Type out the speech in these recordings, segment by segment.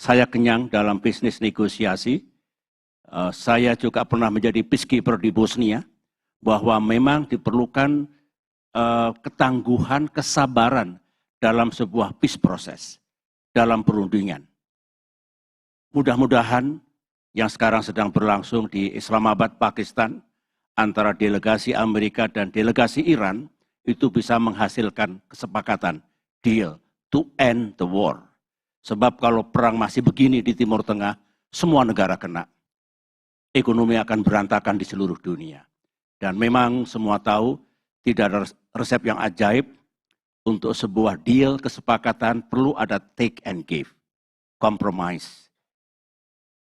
Saya kenyang dalam bisnis negosiasi. Saya juga pernah menjadi peacekeeper di Bosnia, bahwa memang diperlukan ketangguhan, kesabaran dalam sebuah peace process, dalam perundingan. Mudah-mudahan yang sekarang sedang berlangsung di Islamabad, Pakistan, antara delegasi Amerika dan delegasi Iran, itu bisa menghasilkan kesepakatan, deal, to end the war. Sebab kalau perang masih begini di Timur Tengah, semua negara kena. Ekonomi akan berantakan di seluruh dunia. Dan memang semua tahu, tidak ada resep yang ajaib. Untuk sebuah deal, kesepakatan, perlu ada take and give, compromise.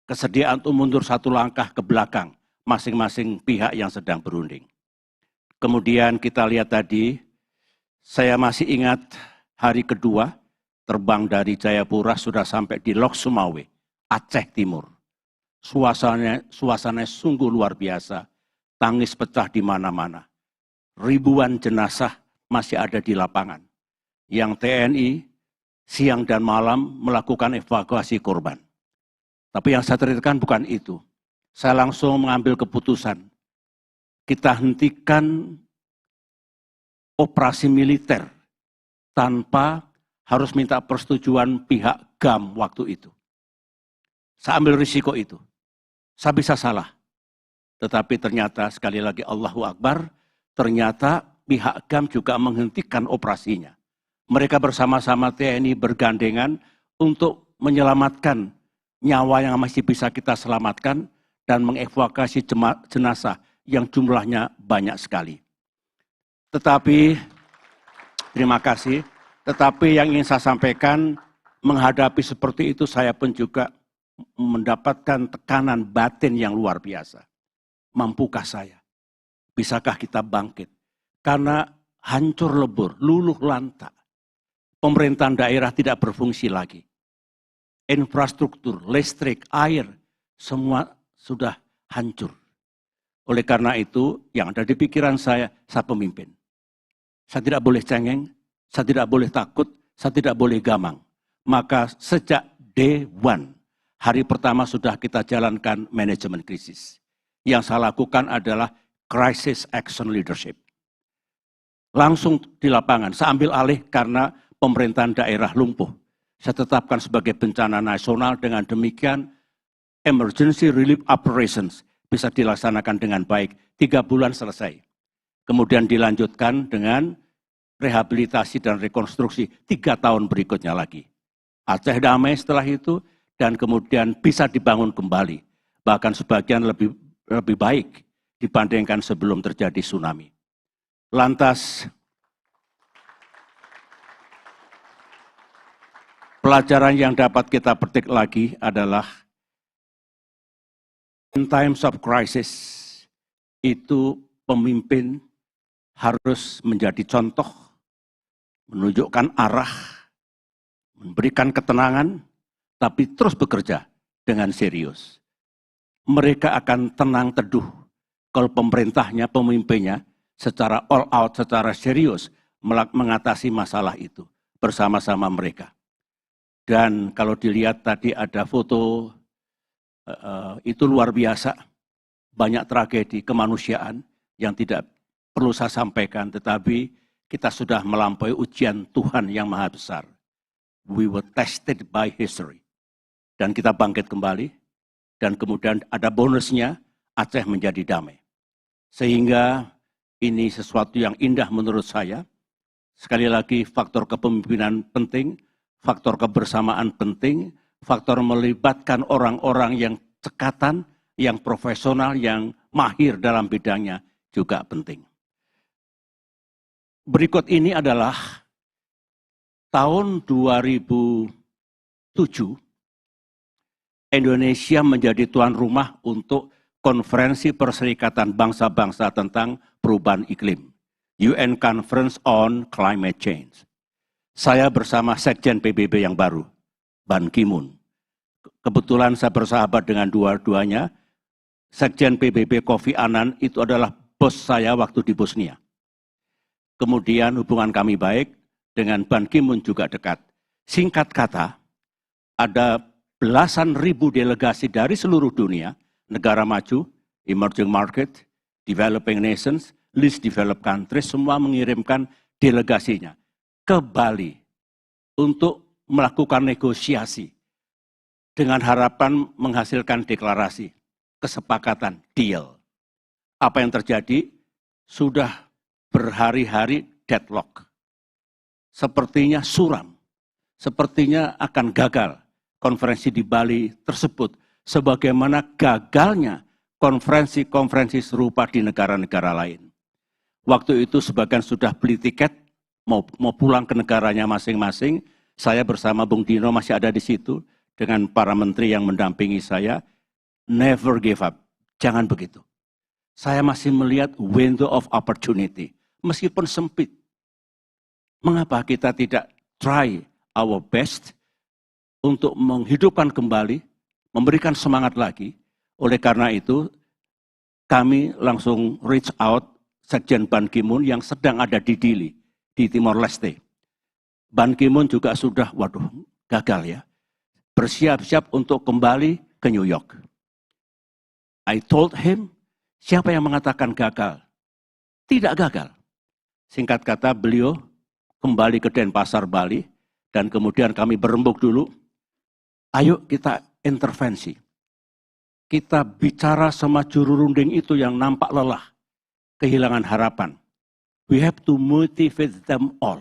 Kesediaan untuk mundur satu langkah ke belakang, masing-masing pihak yang sedang berunding. Kemudian kita lihat tadi, saya masih ingat hari kedua, terbang dari Jayapura sudah sampai di Lok Sumawe, Aceh Timur. Suasananya sungguh luar biasa, tangis pecah di mana-mana. Ribuan jenazah masih ada di lapangan. Yang TNI siang dan malam melakukan evakuasi korban. Tapi yang saya ceritakan bukan itu. Saya langsung mengambil keputusan. Kita hentikan operasi militer tanpa harus minta persetujuan pihak GAM waktu itu. Saya ambil risiko itu. Saya bisa salah. Tetapi ternyata sekali lagi Allahu Akbar, ternyata pihak GAM juga menghentikan operasinya. Mereka bersama-sama TNI bergandengan untuk menyelamatkan nyawa yang masih bisa kita selamatkan dan mengevakuasi jenazah yang jumlahnya banyak sekali. Tetapi, terima kasih, tetapi yang ingin saya sampaikan, menghadapi seperti itu saya pun juga mendapatkan tekanan batin yang luar biasa. Mampukah saya? Bisakah kita bangkit? Karena hancur lebur, luluh lantak. Pemerintahan daerah tidak berfungsi lagi. Infrastruktur, listrik, air, semua sudah hancur. Oleh karena itu, yang ada di pikiran saya pemimpin. Saya tidak boleh cengeng, saya tidak boleh takut, saya tidak boleh gamang. Maka sejak day one, hari pertama sudah kita jalankan manajemen krisis. Yang saya lakukan adalah crisis action leadership. Langsung di lapangan, saya ambil alih karena pemerintahan daerah lumpuh. Saya tetapkan sebagai bencana nasional, dengan demikian emergency relief operations bisa dilaksanakan dengan baik. 3 bulan selesai. Kemudian dilanjutkan dengan rehabilitasi dan rekonstruksi 3 tahun berikutnya lagi. Aceh damai setelah itu, dan kemudian bisa dibangun kembali. Bahkan sebagian lebih baik dibandingkan sebelum terjadi tsunami. Lantas, pelajaran yang dapat kita petik lagi adalah in times of crisis, itu pemimpin harus menjadi contoh, menunjukkan arah, memberikan ketenangan, tapi terus bekerja dengan serius. Mereka akan tenang teduh kalau pemerintahnya, pemimpinnya secara all out, secara serius mengatasi masalah itu bersama-sama mereka. Dan kalau dilihat tadi ada foto, itu luar biasa, banyak tragedi kemanusiaan yang tidak perlu saya sampaikan, tetapi kita sudah melampaui ujian Tuhan yang maha besar. We were tested by history. Dan kita bangkit kembali, dan kemudian ada bonusnya, Aceh menjadi damai. Sehingga ini sesuatu yang indah menurut saya. Sekali lagi, faktor kepemimpinan penting, faktor kebersamaan penting, faktor melibatkan orang-orang yang cekatan, yang profesional, yang mahir dalam bidangnya juga penting. Berikut ini adalah tahun 2007, Indonesia menjadi tuan rumah untuk Konferensi Perserikatan Bangsa-Bangsa tentang Perubahan Iklim, UN Conference on Climate Change. Saya bersama Sekjen PBB yang baru, Ban Ki-moon. Kebetulan saya bersahabat dengan dua-duanya. Sekjen PBB Kofi Annan itu adalah bos saya waktu di Bosnia. Kemudian hubungan kami baik, dengan Ban Ki-moon juga dekat. Singkat kata, ada belasan ribu delegasi dari seluruh dunia, negara maju, emerging market, developing nations, least developed countries, semua mengirimkan delegasinya ke Bali untuk melakukan negosiasi dengan harapan menghasilkan deklarasi, kesepakatan, deal. Apa yang terjadi? Sudah berhari-hari deadlock. Sepertinya suram, sepertinya akan gagal konferensi di Bali tersebut, sebagaimana gagalnya konferensi-konferensi serupa di negara-negara lain. Waktu itu sebagian sudah beli tiket, mau pulang ke negaranya masing-masing. Saya bersama Bung Dino masih ada di situ, dengan para menteri yang mendampingi saya. Never give up, jangan begitu. Saya masih melihat window of opportunity, meskipun sempit. Mengapa kita tidak try our best untuk menghidupkan kembali, memberikan semangat lagi? Oleh karena itu, kami langsung reach out Sekjen Ban Ki-moon yang sedang ada di Dili, di Timor Leste. Ban Ki-moon juga sudah, gagal ya, bersiap-siap untuk kembali ke New York. I told him, siapa yang mengatakan gagal? Tidak gagal. Singkat kata, beliau kembali ke Denpasar, Bali, dan kemudian kami berembuk dulu, ayo kita intervensi. Kita bicara sama juru runding itu yang nampak lelah, kehilangan harapan. We have to motivate them all.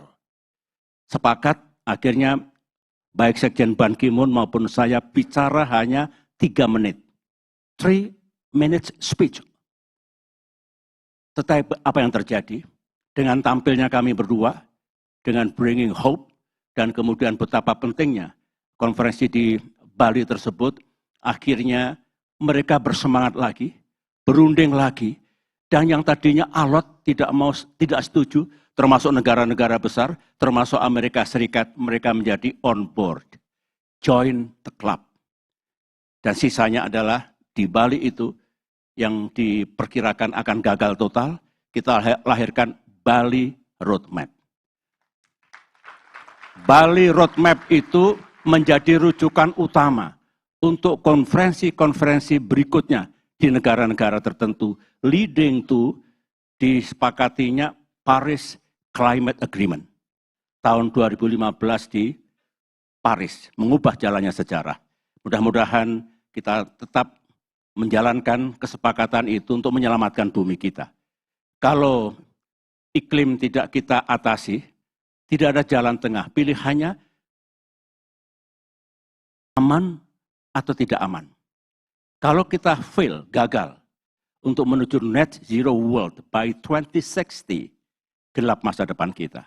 Sepakat, akhirnya baik Sekjen Ban Ki-moon maupun saya bicara hanya 3 menit. 3 minutes speech. Tetapi apa yang terjadi? Dengan tampilnya kami berdua, dengan bringing hope, dan kemudian betapa pentingnya konferensi di Bali tersebut, akhirnya mereka bersemangat lagi, berunding lagi, dan yang tadinya alot tidak setuju, termasuk negara-negara besar, termasuk Amerika Serikat, mereka menjadi on board, join the club. Dan sisanya adalah di Bali itu yang diperkirakan akan gagal total, kita lahirkan Bali Roadmap. Bali Roadmap itu menjadi rujukan utama untuk konferensi-konferensi berikutnya di negara-negara tertentu, leading to disepakatinya Paris Climate Agreement tahun 2015 di Paris, mengubah jalannya sejarah. Mudah-mudahan kita tetap menjalankan kesepakatan itu untuk menyelamatkan bumi kita. Kalau iklim tidak kita atasi, tidak ada jalan tengah, pilihannya aman atau tidak aman. Kalau kita fail, gagal, untuk menuju net zero world by 2060, gelap masa depan kita.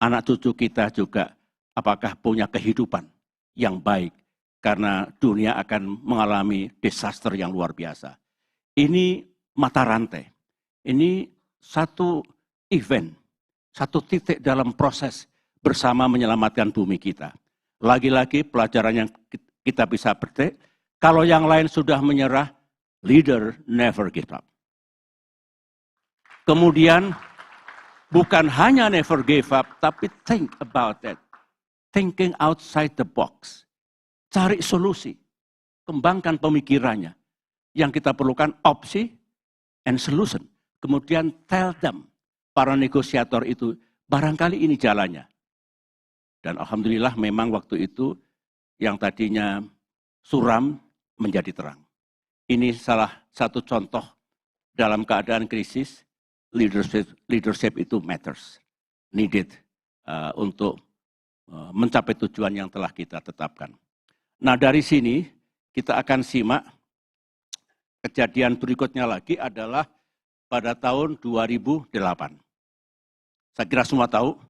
Anak cucu kita juga apakah punya kehidupan yang baik, karena dunia akan mengalami disaster yang luar biasa. Ini mata rantai, ini satu event, satu titik dalam proses bersama menyelamatkan bumi kita. Lagi-lagi pelajaran yang kita bisa petik, kalau yang lain sudah menyerah, leader never give up. Kemudian, bukan hanya never give up, tapi think about that. Thinking outside the box. Cari solusi. Kembangkan pemikirannya. Yang kita perlukan opsi and solution. Kemudian tell them, para negosiator itu, barangkali ini jalannya. Dan alhamdulillah memang waktu itu yang tadinya suram menjadi terang. Ini salah satu contoh dalam keadaan krisis, leadership itu matters, needed untuk mencapai tujuan yang telah kita tetapkan. Nah, dari sini kita akan simak kejadian berikutnya lagi adalah pada tahun 2008. Saya kira semua tahu